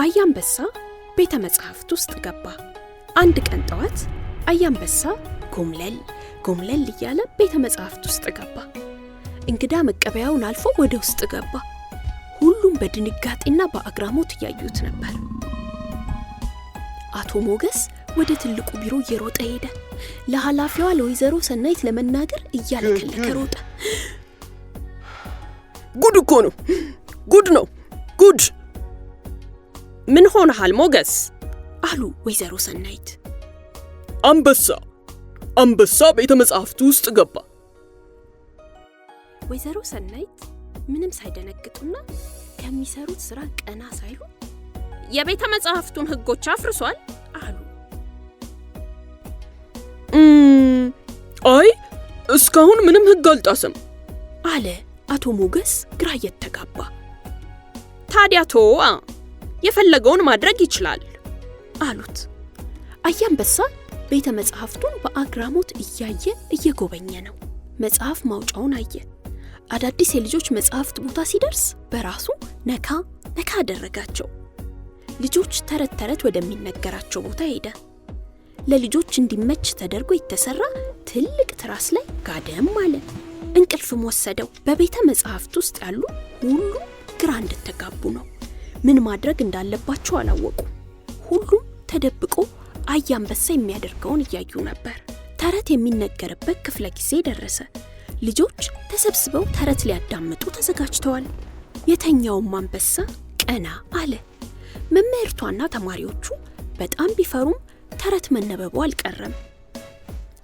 አያንበሳ ቤተ መጻሕፍት ውስጥ ገባ። አንድ ቀን ጠዋት አያንበሳ ጎምለል እያለ ቤተ መጻሕፍት ውስጥ ገባ። እንግዳ መቀበያውን አልፎ ወደ ውስጥ ገባ። ሁሉም በድንጋጤና በአግራሞት ያዩት ነበር። አቶ ሞገስ ወደ ትልቁ ቢሮ እየሮጠ ሄደ። ለኃላፊዋ ለወይዘሮ ሰናይት ለመናገር እያለከለከ ሮጠ። ጉድ እኮ ነው! ጉድ! ምን ሆነሃል ሞገስ? አሉ ወይዘሮ ሰናይት። አንበሳ ቤተ መጻሕፍት ውስጥ ገባ። ወይዘሮ ሰናይት ምንም ሳይደነግጡና ከሚሰሩት ስራ ቀና ሳይሉ የቤተ መጻሕፍቱን ሕጎች አፍርሷል አሉ። አይ እስካሁን ምንም ሕግ አልጣሰም አለ አቶ ሞገስ ግራ እየተጋባ። ታዲያ ተወዋ፣ የፈለገውን ማድረግ ይችላል አሉት። አያንበሳ ቤተ መጻሕፍቱን በአግራሞት እየጎበኘ ነው። መጽሐፍ ማውጫውን አየ። አዳዲስ የልጆች መጽሐፍት ቦታ ሲደርስ በራሱ ነካ አደረጋቸው። ልጆች ተረት ወደሚነገራቸው ቦታ ሄደ። ለልጆች እንዲመች ተደርጎ የተሰራ ትልቅ ትራስ ላይ ጋደም አለ። እንቅልፍም ወሰደው። በቤተ መጻሕፍት ውስጥ ያሉ ሁሉ ግራ እንደተጋቡ ነው። ምን ማድረግ እንዳለባቸው አላወቁ። ሁሉም ተደብቆ አያንበሳ የሚያደርገውን እያዩ ነበር። ተረት የሚነገርበት ክፍለ ጊዜ ደረሰ። ልጆች ተሰብስበው ተረት ሊያዳምጡ ተዘጋጅተዋል። የተኛውም አንበሳ ቀና አለ። መምህርቷና ተማሪዎቹ በጣም ቢፈሩም ተረት መነበቡ አልቀረም።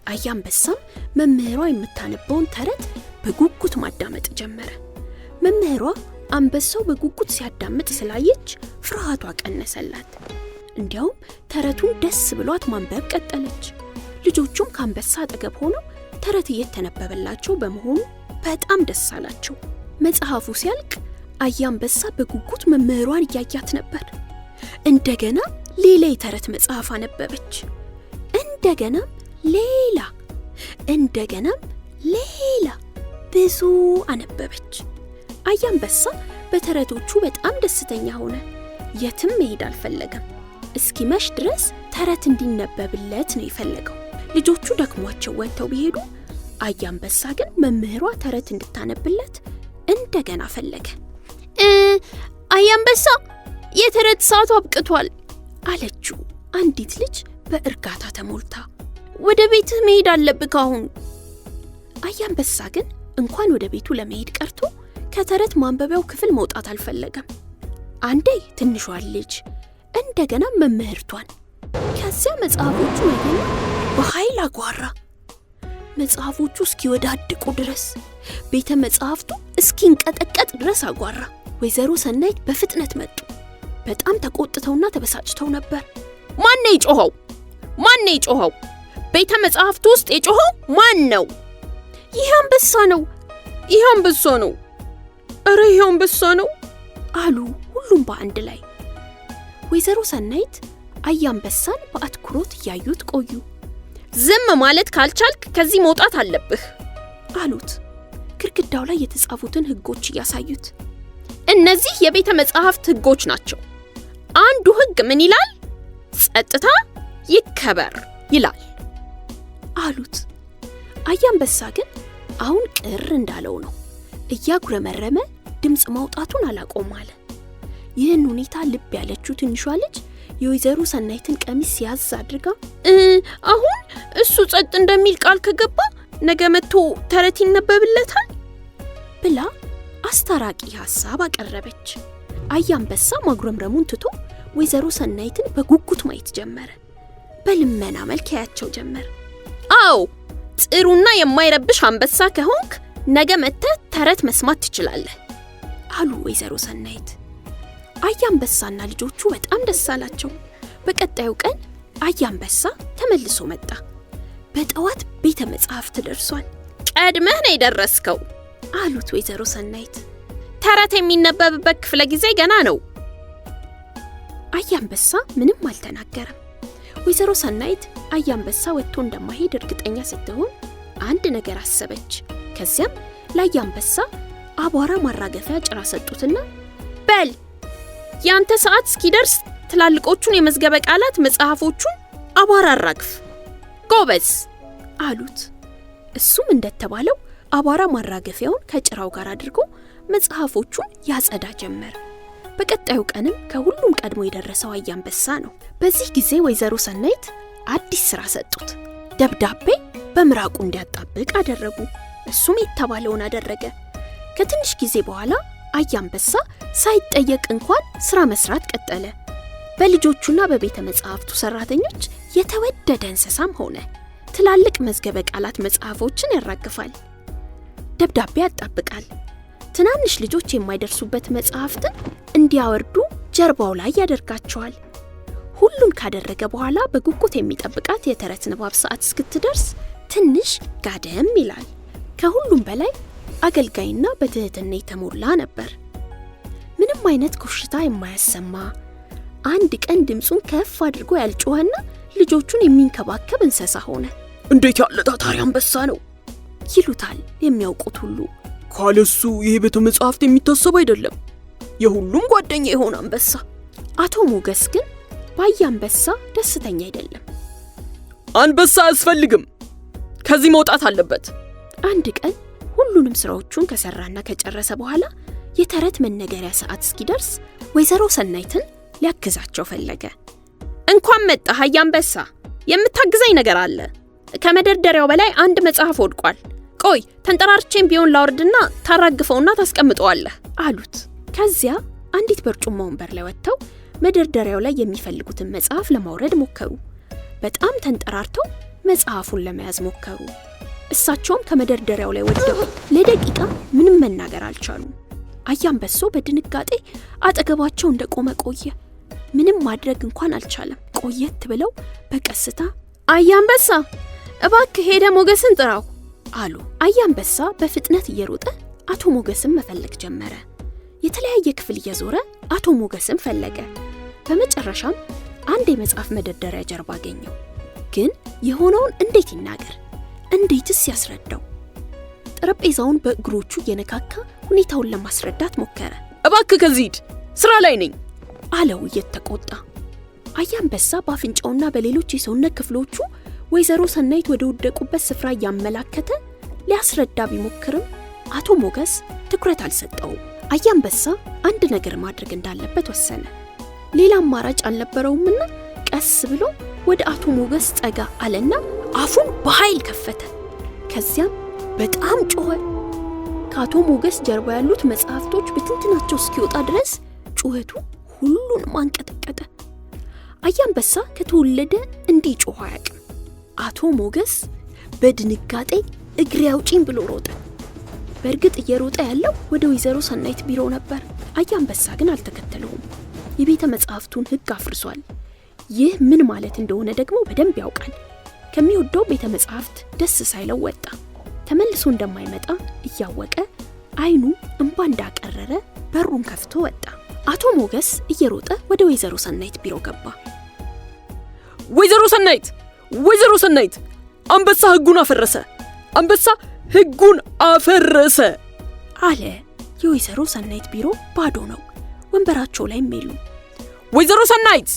አያንበሳም መምህሯ የምታነበውን ተረት በጉጉት ማዳመጥ ጀመረ። መምህሯ አንበሳው በጉጉት ሲያዳምጥ ስላየች ፍርሃቷ ቀነሰላት። እንዲያውም ተረቱን ደስ ብሏት ማንበብ ቀጠለች። ልጆቹም ከአንበሳ አጠገብ ሆነው ተረት እየተነበበላቸው በመሆኑ በጣም ደስ አላቸው። መጽሐፉ ሲያልቅ አያንበሳ በጉጉት መምህሯን እያያት ነበር። እንደገና ሌላ የተረት መጽሐፍ አነበበች። እንደገናም ሌላ ብዙ አነበበች። አያንበሳ በተረቶቹ በጣም ደስተኛ ሆነ። የትም መሄድ አልፈለገም። እስኪመሽ ድረስ ተረት እንዲነበብለት ነው የፈለገው። ልጆቹ ደክሟቸው ወጥተው ቢሄዱ አያንበሳ ግን መምህሯ ተረት እንድታነብለት እንደገና ፈለገ። አያንበሳ የተረት ሰዓቱ አብቅቷል አለችው አንዲት ልጅ በእርጋታ ተሞልታ። ወደ ቤትህ መሄድ አለብህ አሁን። አያንበሳ ግን እንኳን ወደ ቤቱ ለመሄድ ቀርቶ ከተረት ማንበቢያው ክፍል መውጣት አልፈለገም። አንዴ ትንሿን ልጅ፣ እንደገና መምህርቷን፣ ከዚያ መጽሐፎቹ ወይም በኃይል አጓራ። መጽሐፎቹ እስኪወዳድቁ ድረስ፣ ቤተ መጻሕፍቱ እስኪንቀጠቀጥ ድረስ አጓራ። ወይዘሮ ሰናይት በፍጥነት መጡ። በጣም ተቆጥተውና ተበሳጭተው ነበር። ማን ነው የጮኸው? ቤተ መጻሕፍቱ ውስጥ የጮኸው ማን ነው? ይህ አንበሳ ነው። ኧረ ይሄ አንበሳ ነው አሉ ሁሉም በአንድ ላይ። ወይዘሮ ሰናይት አያንበሳን በአትኩሮት እያዩት ቆዩ። ዝም ማለት ካልቻልክ ከዚህ መውጣት አለብህ አሉት፣ ግድግዳው ላይ የተጻፉትን ሕጎች እያሳዩት። እነዚህ የቤተ መጻሕፍት ሕጎች ናቸው። አንዱ ሕግ ምን ይላል? ጸጥታ ይከበር ይላል አሉት። አያንበሳ ግን አሁን ቅር እንዳለው ነው። እያጉረመረመ ድምፅ ማውጣቱን አላቆም አለ። ይህን ሁኔታ ልብ ያለችው ትንሿ ልጅ የወይዘሮ ሰናይትን ቀሚስ ያዝ አድርጋ አሁን እሱ ጸጥ እንደሚል ቃል ከገባ ነገ መጥቶ ተረት ይነበብለታል ብላ አስታራቂ ሐሳብ አቀረበች። አያንበሳ ማጉረምረሙን ትቶ ወይዘሮ ሰናይትን በጉጉት ማየት ጀመረ። በልመና መልክ ያያቸው ጀመር። አዎ ጥሩና የማይረብሽ አንበሳ ከሆንክ ነገ መጥተህ ተረት መስማት ትችላለህ አሉ ወይዘሮ ሰናይት። አያንበሳና ልጆቹ በጣም ደስ አላቸው። በቀጣዩ ቀን አያንበሳ ተመልሶ መጣ። በጠዋት ቤተ መጻሕፍት ደርሷል። ቀድመህ ነው የደረስከው አሉት ወይዘሮ ሰናይት። ተረት የሚነበብበት ክፍለ ጊዜ ገና ነው። አያንበሳ ምንም አልተናገረም። ወይዘሮ ሰናይት አያንበሳ ወጥቶ እንደማይሄድ እርግጠኛ ስትሆን አንድ ነገር አሰበች። ከዚያም ለአያንበሳ አቧራ ማራገፊያ ጭራ ሰጡትና በል ያንተ ሰዓት እስኪደርስ ትላልቆቹን የመዝገበ ቃላት መጽሐፎቹን አቧራ አራግፍ። ጎበዝ አሉት። እሱም እንደተባለው አቧራ ማራገፊያውን ከጭራው ጋር አድርጎ መጽሐፎቹን ያጸዳ ጀመር። በቀጣዩ ቀንም ከሁሉም ቀድሞ የደረሰው አያንበሳ ነው። በዚህ ጊዜ ወይዘሮ ሰናይት አዲስ ስራ ሰጡት። ደብዳቤ በምራቁ እንዲያጣብቅ አደረጉ። እሱም የተባለውን አደረገ። ከትንሽ ጊዜ በኋላ አያንበሳ ሳይጠየቅ እንኳን ስራ መስራት ቀጠለ። በልጆቹና በቤተ መጻሕፍቱ ሰራተኞች የተወደደ እንስሳም ሆነ። ትላልቅ መዝገበ ቃላት መጽሐፎችን ያራግፋል፣ ደብዳቤ ያጣብቃል። ትናንሽ ልጆች የማይደርሱበት መጽሐፍትን እንዲያወርዱ ጀርባው ላይ ያደርጋቸዋል። ሁሉን ካደረገ በኋላ በጉጉት የሚጠብቃት የተረት ንባብ ሰዓት እስክትደርስ ትንሽ ጋደም ይላል። ከሁሉም በላይ አገልጋይና በትህትና የተሞላ ነበር። ምንም አይነት ኮሽታ የማያሰማ፣ አንድ ቀን ድምፁን ከፍ አድርጎ ያልጮኸና ልጆቹን የሚንከባከብ እንስሳ ሆነ። እንዴት ያለ ታታሪ አንበሳ ነው ይሉታል የሚያውቁት ሁሉ። ካለሱ ይሄ ቤተ መጻሕፍት የሚታሰብ አይደለም። የሁሉም ጓደኛ የሆነ አንበሳ። አቶ ሞገስ ግን በአያንበሳ ደስተኛ አይደለም። አንበሳ አያስፈልግም፣ ከዚህ መውጣት አለበት። አንድ ቀን ሁሉንም ስራዎቹን ከሰራና ከጨረሰ በኋላ የተረት መነገሪያ ሰዓት እስኪደርስ ወይዘሮ ሰናይትን ሊያግዛቸው ፈለገ። እንኳን መጣህ አያንበሳ፣ የምታግዘኝ ነገር አለ። ከመደርደሪያው በላይ አንድ መጽሐፍ ወድቋል። ቆይ ተንጠራርቼም ቢሆን ላውርድና ታራግፈውና ታስቀምጠዋለህ አሉት። ከዚያ አንዲት በርጩማ ወንበር ላይ ወጥተው መደርደሪያው ላይ የሚፈልጉትን መጽሐፍ ለማውረድ ሞከሩ። በጣም ተንጠራርተው መጽሐፉን ለመያዝ ሞከሩ። እሳቸውም ከመደርደሪያው ላይ ወደቁ። ለደቂቃ ምንም መናገር አልቻሉም። አያንበሶ በድንጋጤ አጠገባቸው እንደቆመ ቆየ። ምንም ማድረግ እንኳን አልቻለም። ቆየት ብለው በቀስታ አያንበሳ እባክህ ሄደ ሞገስን ጥራው አሉ። አያንበሳ በፍጥነት እየሮጠ አቶ ሞገስን መፈለግ ጀመረ። የተለያየ ክፍል እየዞረ አቶ ሞገስን ፈለገ። በመጨረሻም አንድ የመጽሐፍ መደርደሪያ ጀርባ አገኘው። ግን የሆነውን እንዴት ይናገር? እንዴትስ ያስረዳው? ጠረጴዛውን በእግሮቹ እየነካካ ሁኔታውን ለማስረዳት ሞከረ። እባክህ ከዚህ ሂድ፣ ስራ ላይ ነኝ አለው እየተቆጣ። አያንበሳ በአፍንጫውና በሌሎች የሰውነት ክፍሎቹ ወይዘሮ ሰናይት ወደ ወደቁበት ስፍራ እያመላከተ ሊያስረዳ ቢሞክርም አቶ ሞገስ ትኩረት አልሰጠውም። አያንበሳ አንድ ነገር ማድረግ እንዳለበት ወሰነ። ሌላ አማራጭ አልነበረውምና ቀስ ብሎ ወደ አቶ ሞገስ ጠጋ አለና አፉን በኃይል ከፈተ። ከዚያም በጣም ጮኸ። ከአቶ ሞገስ ጀርባ ያሉት መጽሐፍቶች በትንትናቸው እስኪወጣ ድረስ ጩኸቱ ሁሉንም አንቀጠቀጠ። አያንበሳ ከተወለደ እንዲህ ጮኸ አያውቅም። አቶ ሞገስ በድንጋጤ እግሬ አውጪኝ ብሎ ሮጠ። በእርግጥ እየሮጠ ያለው ወደ ወይዘሮ ሰናይት ቢሮ ነበር። አያንበሳ ግን አልተከተለውም። የቤተ መጻሕፍቱን ሕግ አፍርሷል። ይህ ምን ማለት እንደሆነ ደግሞ በደንብ ያውቃል። ከሚወደው ቤተ መጻሕፍት ደስ ሳይለው ወጣ። ተመልሶ እንደማይመጣ እያወቀ አይኑ እንባ እንዳቀረረ በሩን ከፍቶ ወጣ። አቶ ሞገስ እየሮጠ ወደ ወይዘሮ ሰናይት ቢሮ ገባ። ወይዘሮ ሰናይት፣ ወይዘሮ ሰናይት፣ አንበሳ ሕጉን አፈረሰ! አንበሳ ሕጉን አፈረሰ አለ። የወይዘሮ ሰናይት ቢሮ ባዶ ነው። ወንበራቸው ላይም የሉም። ወይዘሮ ሰናይት!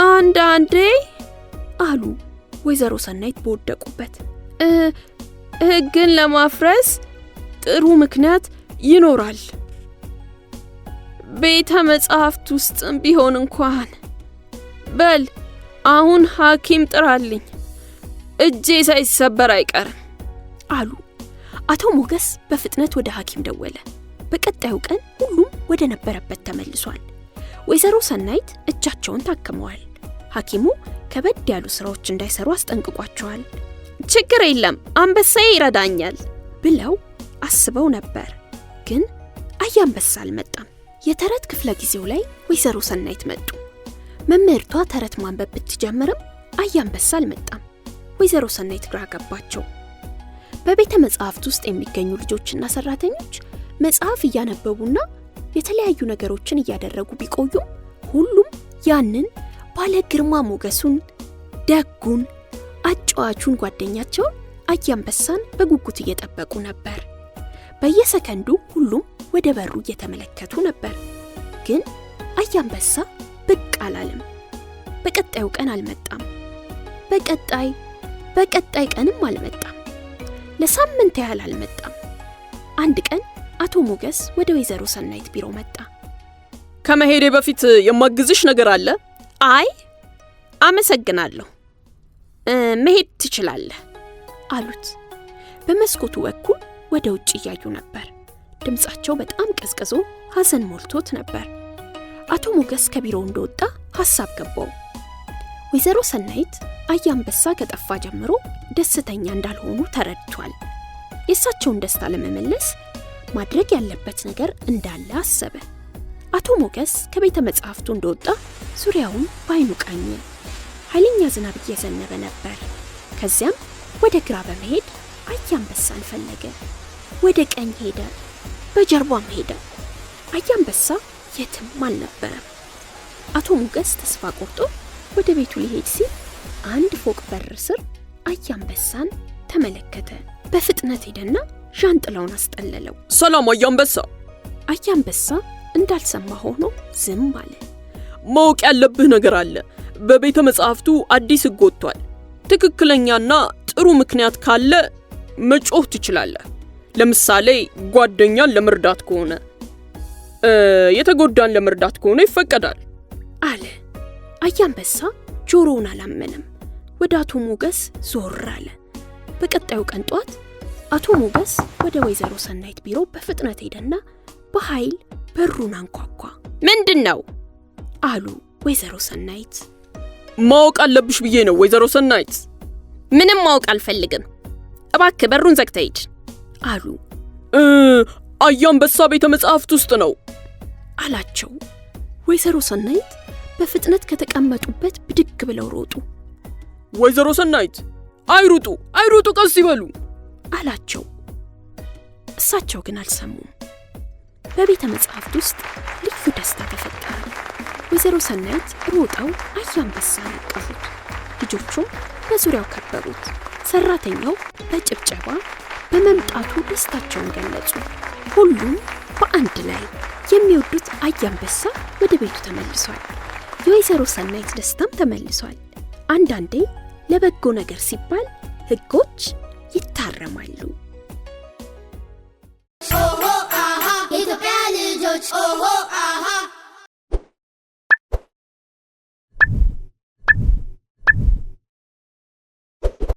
አንዳንዴ አሉ ወይዘሮ ሰናይት በወደቁበት። ሕግን ለማፍረስ ጥሩ ምክንያት ይኖራል። ቤተ መጻሕፍት ውስጥም ቢሆን እንኳን። በል አሁን ሐኪም ጥራልኝ፣ እጄ ሳይሰበር አይቀርም አሉ። አቶ ሞገስ በፍጥነት ወደ ሐኪም ደወለ። በቀጣዩ ቀን ሁሉም ወደ ነበረበት ተመልሷል። ወይዘሮ ሰናይት እጃቸውን ታክመዋል። ሐኪሙ ከበድ ያሉ ስራዎች እንዳይሰሩ አስጠንቅቋቸዋል። ችግር የለም አንበሳዬ ይረዳኛል ብለው አስበው ነበር። ግን አያንበሳ አልመጣም። የተረት ክፍለ ጊዜው ላይ ወይዘሮ ሰናይት መጡ። መምህርቷ ተረት ማንበብ ብትጀምርም አያንበሳ አልመጣም። ወይዘሮ ሰናይት ግራ ገባቸው። በቤተ መጻሕፍት ውስጥ የሚገኙ ልጆችና ሰራተኞች መጽሐፍ እያነበቡና የተለያዩ ነገሮችን እያደረጉ ቢቆዩም ሁሉም ያንን ባለ ግርማ ሞገሱን፣ ደጉን፣ አጫዋቹን ጓደኛቸውን አያንበሳን በጉጉት እየጠበቁ ነበር። በየሰከንዱ ሁሉም ወደ በሩ እየተመለከቱ ነበር። ግን አያንበሳ ብቅ አላለም። በቀጣዩ ቀን አልመጣም። በቀጣይ ቀንም አልመጣም። ለሳምንት ያህል አልመጣም። አንድ ቀን አቶ ሞገስ ወደ ወይዘሮ ሰናይት ቢሮ መጣ። ከመሄዴ በፊት የማግዝሽ ነገር አለ? አይ አመሰግናለሁ፣ መሄድ ትችላለህ አሉት። በመስኮቱ በኩል ወደ ውጭ እያዩ ነበር። ድምጻቸው በጣም ቀዝቅዞ ሐዘን ሞልቶት ነበር። አቶ ሞገስ ከቢሮው እንደወጣ ሐሳብ ገባው። ወይዘሮ ሰናይት አያንበሳ ከጠፋ ጀምሮ ደስተኛ እንዳልሆኑ ተረድቷል። የእሳቸውን ደስታ ለመመለስ ማድረግ ያለበት ነገር እንዳለ አሰበ። አቶ ሞገስ ከቤተ መጻሕፍቱ እንደወጣ ዙሪያውን በዓይኑ ቃኘ። ኃይለኛ ዝናብ እየዘነበ ነበር። ከዚያም ወደ ግራ በመሄድ አያንበሳን ፈለገ። ወደ ቀኝ ሄደ፣ በጀርባም ሄደ። አያንበሳ የትም አልነበረም። አቶ ሞገስ ተስፋ ቆርጦ ወደ ቤቱ ሊሄድ ሲል አንድ ፎቅ በር ስር አያንበሳን ተመለከተ። በፍጥነት ሄደና ዣንጥላውን አስጠለለው። ሰላም አያንበሳ። አያንበሳ እንዳልሰማ ሆኖ ዝም አለ። ማወቅ ያለብህ ነገር አለ። በቤተ መጻሕፍቱ አዲስ ሕግ ወጥቷል። ትክክለኛና ጥሩ ምክንያት ካለ መጮህ ትችላለህ። ለምሳሌ ጓደኛን ለመርዳት ከሆነ፣ የተጎዳን ለመርዳት ከሆነ ይፈቀዳል አለ። አያንበሳ ጆሮውን አላመነም። ወደ አቶ ሞገስ ዞር አለ። በቀጣዩ ቀን ጧት አቶ ሞገስ ወደ ወይዘሮ ሰናይት ቢሮ በፍጥነት ሄደና በኃይል በሩን አንኳኳ። ምንድነው አሉ ወይዘሮ ሰናይት። ማወቅ አለብሽ ብዬ ነው ወይዘሮ ሰናይት። ምንም ማወቅ አልፈልግም፣ እባክህ በሩን ዘግተህ ሂድ አሉ። አያንበሳ ቤተ መጻሕፍት ውስጥ ነው አላቸው። ወይዘሮ ሰናይት በፍጥነት ከተቀመጡበት ብድግ ብለው ሮጡ። ወይዘሮ ሰናይት አይሩጡ፣ ቀስ ይበሉ አላቸው። እሳቸው ግን አልሰሙም። በቤተ መጻሕፍት ውስጥ ልዩ ደስታ ተፈጠረ። ወይዘሮ ሰናይት ሮጠው አያንበሳን አቀፉት። ልጆቹም በዙሪያው ከበቡት። ሰራተኛው በጭብጨባ በመምጣቱ ደስታቸውን ገለጹ። ሁሉም በአንድ ላይ የሚወዱት አያንበሳ ወደ ቤቱ ተመልሷል። የወይዘሮ ሰናይት ደስታም ተመልሷል። አንዳንዴ ለበጎ ነገር ሲባል ሕጎች ይታረማሉ። ኦሆ አሃ የኢትዮጵያ ልጆች ኦሆ አሃ